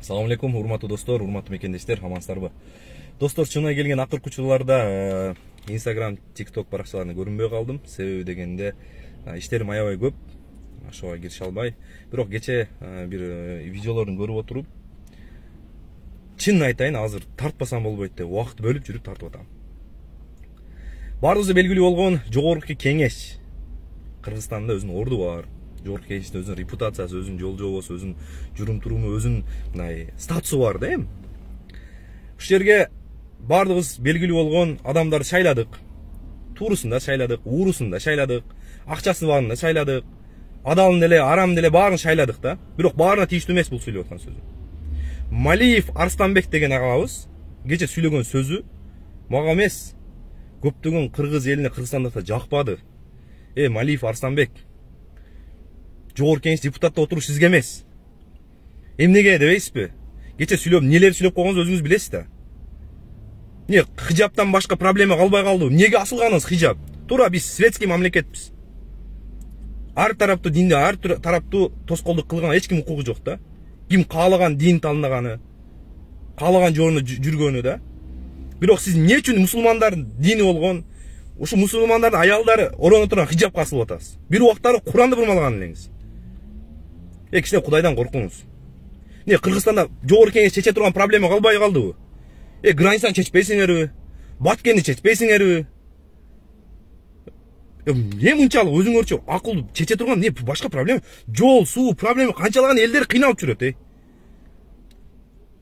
Assalamu алейкум, урматтуу достор, урматтуу мекендештер, амансыздарбы? Достор, чынына келген акыркы учурларда Instagram, TikTok баракчаларына көрүнбөй калдым. Себеби дегенде иштерим аябай көп. Ошого кирише албай. Бирок кече бир видеолорун көрүп отуруп, чын айтайын, азыр тартпасам болбойт деп убакыт бөлүп жүрүп тартып атам. Баарыбызга белгилүү болгон жогорку кеңеш Кыргызстанда өзүнүн орду бар. Жогорку кеңештин өзүнүн репутациясы, өзүнүн жол жобосу, өзүнүн журум-туруму, өзүнүн мындай статусу бар да эми. Ушул жерге баардыгыбыз белгилүү болгон адамдарды шайладык. Туурусун да шайладык, уурусун да шайладык, акчасы барын да шайладык. Адалын деле, арам деле баарын шайладык да. Бирок баарына тийиштүү эмес бул сүйлөп аткан сөзү. Малиев Арстанбек деген агабыз кече сүйлөгөн сөзү мага эмес, көптөгөн кыргыз элине, Кыргызстанда жакпады. Малиев Арстанбек, жогорку кеңеш депутатта отуруш сизге эмес. Эмнеге дебейсизби? Кече сүйлөп, нелерди сүйлөп койгонуңузду өзүңүз билесиз да. Не, хижаптан башка проблема калбай калды. Эмнеге асылганыңыз хижап? Туура биз светский мамлекетпиз. Ар тараптуу динди, ар тараптуу тоскоолдук кылган эч ким укугу жок да. Ким каалаган дин талнаганы, каалаган жолуна жүргөнү да. Бирок сиз эмне үчүн мусулмандардын дини болгон, ушу мусулмандардын аялдары ороно турган хижапка асылып атасыз? Бир убактары Куранды бурмалаган элеңиз. Кичине Кудайдан коркуңуз. Не, Кыргызстанда жогорку кеңеш чече турган проблема калбай калдыбы? Границаны чечпейсиңерби? Баткенди чечпейсиңерби? Эмне мынчалык өзүңөрчө акылдуу чече турган не башка проблема? Жол, суу проблема канчалаган элдер кыйналып жүрөт,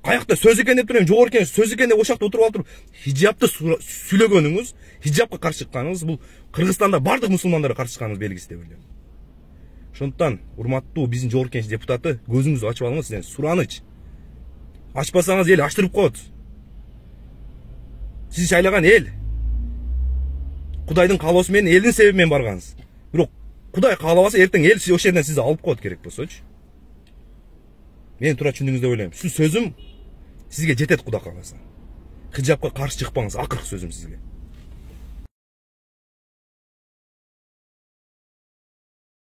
Каякта сөз экен деп турам, жогорку кеңеш сөз экен деп ошакта отуруп алып хижапты сүйлөгөнүңүз, хижапка каршы чыкканыңыз бул Кыргызстанда бардык мусулмандарга каршы чыкканыңыз белгиси деп ойлойм. Ошондуктан, урматтуу биздин жогорку кеңеш депутаты, көзүңүздү ачып алыңыз, сизден сураныч. Ачпасаңыз эл аштырып коет. Сиз шайлаган эл Кудайдын каалоосу менен, элдин себеби менен баргансыз. Бирок Кудай каалабаса, эртең эл ошол жерден сизди алып коет керек болсочу. Мен туура түшүндүңүз деп ойлойм. Ушул сөзүм сизге жетет, Кудай кааласа. Хижапка каршы чыкпаңыз, акыркы сөзүм сизге.